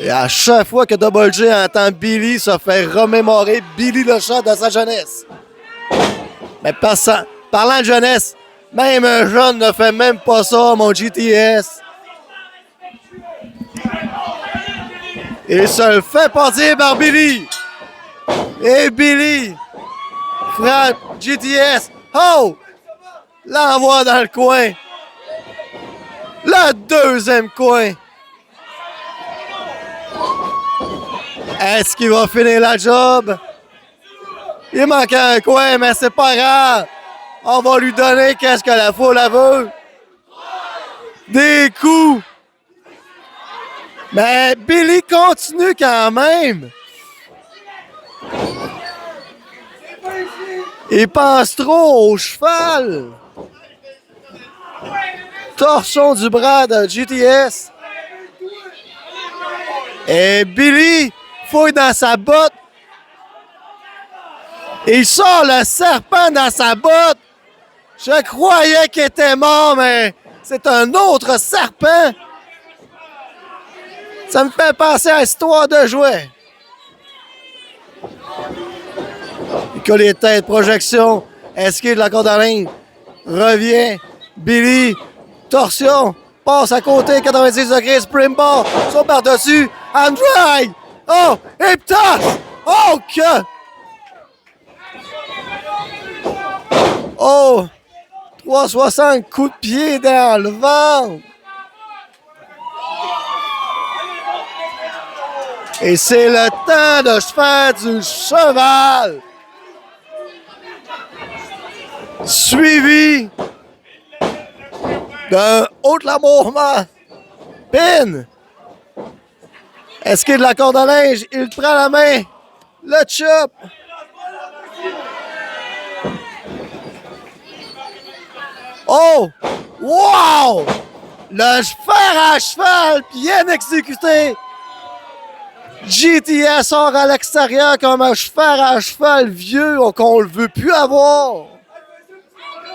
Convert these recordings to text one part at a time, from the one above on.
Et à chaque fois que Double J entend Billy se faire remémorer Billy le chat de sa jeunesse. Mais parlant de jeunesse, même un jeune ne fait même pas ça, mon GTS. Il se le fait pas dire par Billy. Et Billy frappe GTS. Oh! L'envoie dans le coin. Le deuxième coin. Est-ce qu'il va finir la job? Il manque un coin, mais c'est pas grave. On va lui donner qu'est-ce que la foule veut. Des coups. Mais Billy continue quand même. Il pense trop au cheval. Torsion du bras de GTS. Et Billy fouille dans sa botte. Il sort le serpent dans sa botte. Je croyais qu'il était mort, mais c'est un autre serpent. Ça me fait penser à l'histoire de jouets. Il colle les têtes, projection, esquive de la corde à ligne, revient, Billy, torsion, passe à côté, 90 degrés, springboard, saut par-dessus, and drive! Oh, et tasse! Oh, que! Oh! 360 coups de pied dans le ventre! Et c'est le temps de se faire du cheval! Suivi d'un haut lamourement. Pin! Esquive de la corde à linge, il prend la main. Le chop! Oh! Wow! Le fer à cheval bien exécuté. GTS sort à l'extérieur comme un fer à cheval vieux qu'on ne veut plus avoir.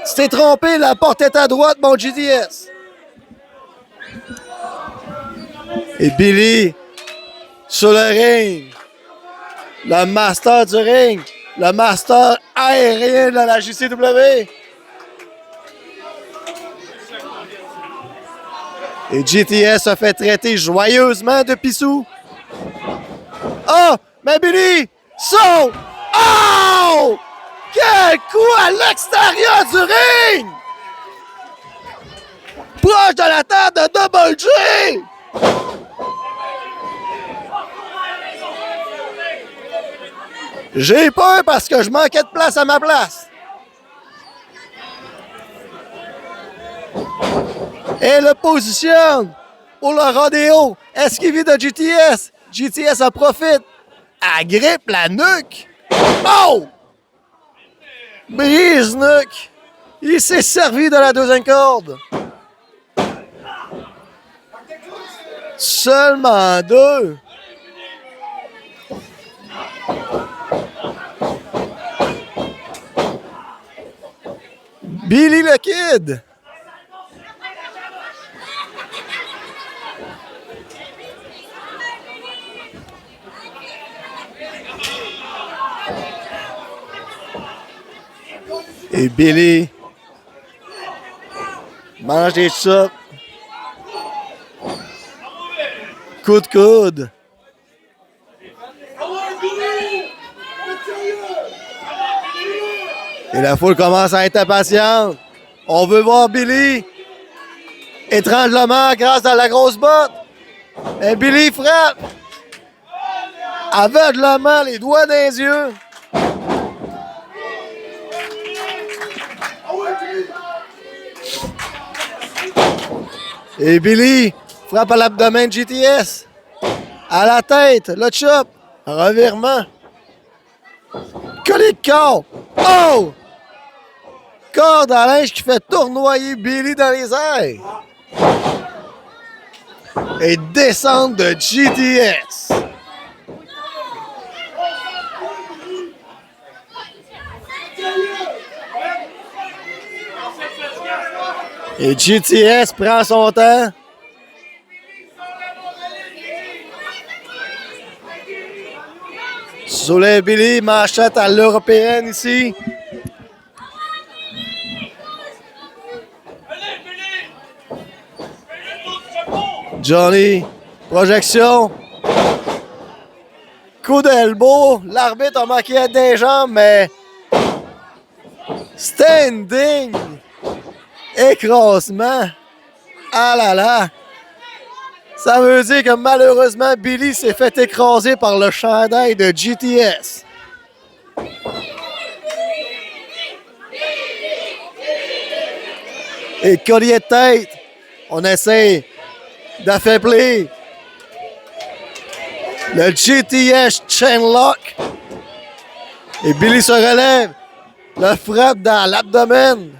Tu t'es trompé, la porte est à droite, mon GTS. Et Billy, sur le ring, le master du ring, le master aérien de la JCW. Et GTS se fait traiter joyeusement de pissou. Oh, mais Billy, saute! Oh! Quel coup à l'extérieur du ring! Proche de la table de Double J! J'ai peur parce que je manquais de place à ma place. Et le positionne pour le rodéo. Esquivé de GTS. GTS en profite. Agrippe la nuque. Oh! Brise nuque. Il s'est servi de la deuxième corde. Seulement deux. Billy le Kid. Et Billy mange des chops. Coup de coude. Et la foule commence à être impatiente. On veut voir Billy. Étranglement, grâce à la grosse botte. Et Billy frappe. Aveuglement, les doigts dans les yeux. Et Billy frappe à l'abdomen de GTS. À la tête, le chop. Revirement. Collier de corps. Oh! Corde à linge qui fait tournoyer Billy dans les airs. Et descente de GTS. Et GTS prend son temps. Soulève Billy, manchette à l'européenne ici. Johnny, projection. Coup d'elbow. L'arbitre a manqué des jambes, mais standing. Écrasement. Ah là là. Ça veut dire que malheureusement, Billy s'est fait écraser par le chandail de GTS. Et collier de tête. On essaie d'affaiblir le GTS Chainlock. Et Billy se relève. Le frappe dans l'abdomen.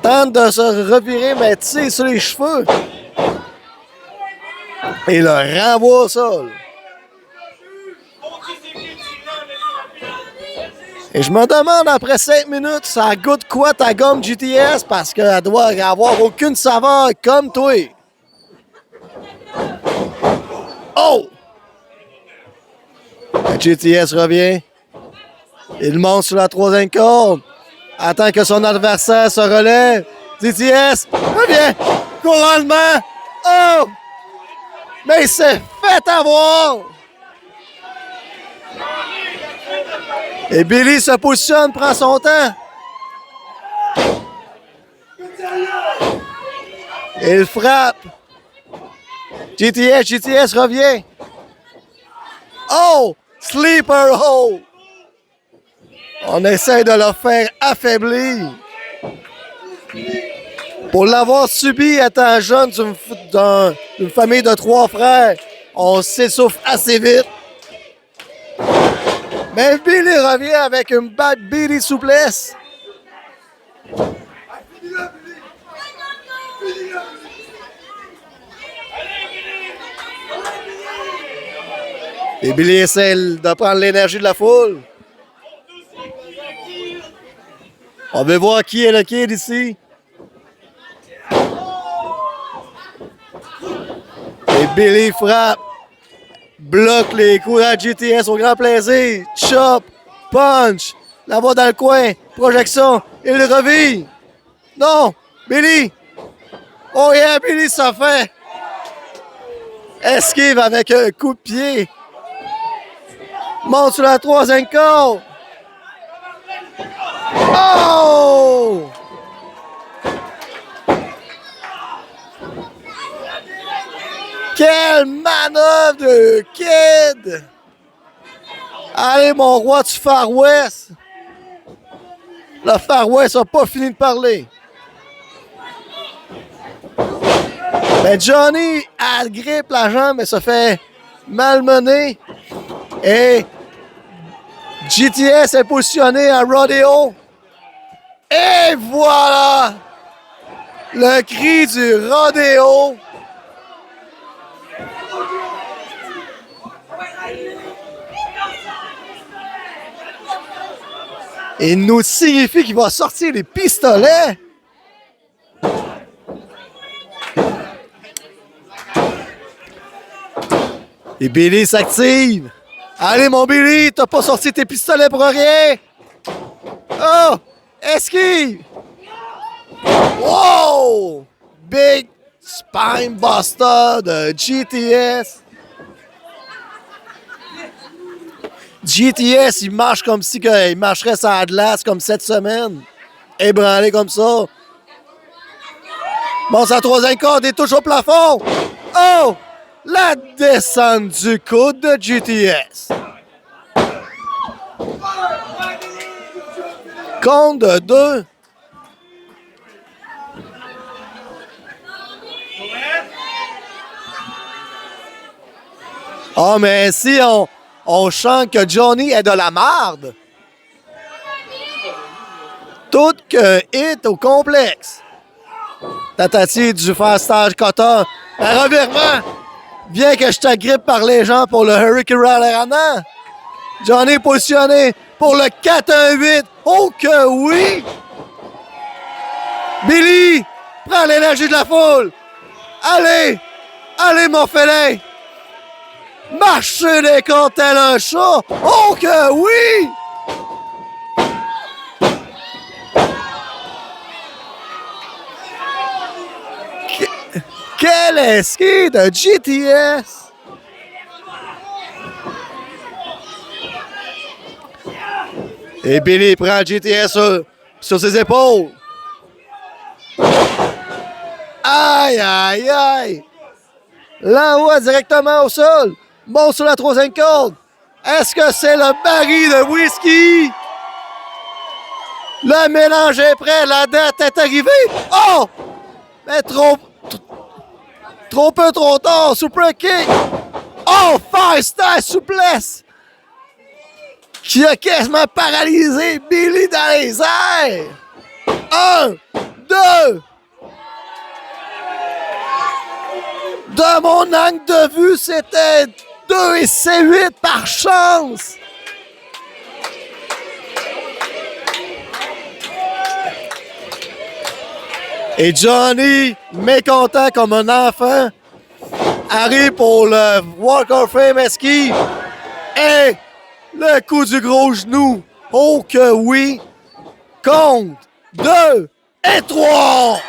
Tente de se revirer, mais tire sur les cheveux. Et le renvoie au sol. Et je me demande, après 5 minutes, ça goûte quoi ta gomme GTS? Parce qu'elle doit avoir aucune saveur comme toi. Oh! Le GTS revient. Il monte sur la troisième corde. Attend que son adversaire se relève. GTS revient. Couronnement. Oh! Mais il s'est fait avoir. Et Billy se positionne, prend son temps. Il frappe. GTS revient. Oh! Sleeper hold. On essaie de le faire affaiblir. Pour l'avoir subi étant jeune d'une famille de 3 frères, on s'essouffle assez vite. Mais Billy revient avec une batte Billy souplesse. Et Billy essaie de prendre l'énergie de la foule. On veut voir qui est le kid ici. Et Billy frappe. Bloque les coups à GTS au grand plaisir. Chop. Punch. La voix dans le coin. Projection. Il revit. Non. Billy. Oh yeah, Billy ça fait. Esquive avec un coup de pied. Monte sur la troisième corde. Oh! Quelle manœuvre de kid! Allez, mon roi du Far West! Le Far West n'a pas fini de parler. Mais Johnny agrippe la jambe et se fait malmener. Et GTS est positionné à Rodeo. Et voilà! Le cri du Rodeo. Il nous signifie qu'il va sortir les pistolets. Et Billy s'active. Allez, mon Billy, t'as pas sorti tes pistolets pour rien. Oh! Esquive! Wow! Big Spine Buster de GTS. GTS, il marche comme si il marcherait sur la glace comme cette semaine. Ébranlé comme ça. Bon, sa troisième corde est touche au plafond. Oh! La descente du coude de GTS. Compte de 2. Oh, mais si on chante que Johnny est de la marde. Tout que hit au complexe. Tatati du fast stage Qatar. Un revirement. Bien que je t'agrippe par les gens pour le Hurricane Rana. Johnny est positionné pour le 4-1-8. Oh que oui! Billy, prends l'énergie de la foule. Allez! Allez, mon félin! Marcher les comptes tel un chat! Oh que oui! Quel esquí de GTS! Et Billy prend le GTS sur ses épaules. Aïe, aïe, aïe! L'envoie directement au sol. Monte sur la troisième corde. Est-ce que c'est le baril de whisky? Le mélange est prêt. La date est arrivée. Oh! Mais trop peu, trop tard. Super kick. Oh! Five-star souplesse. Qui a quasiment paralysé Billy dans les airs. 1, 2. De mon angle de vue, c'était 2 et C8 par chance. Et Johnny, mécontent comme un enfant, arrive pour le Walk of Fame ski. Et le coup du gros genou. Oh que oui. Compte 2 et 3.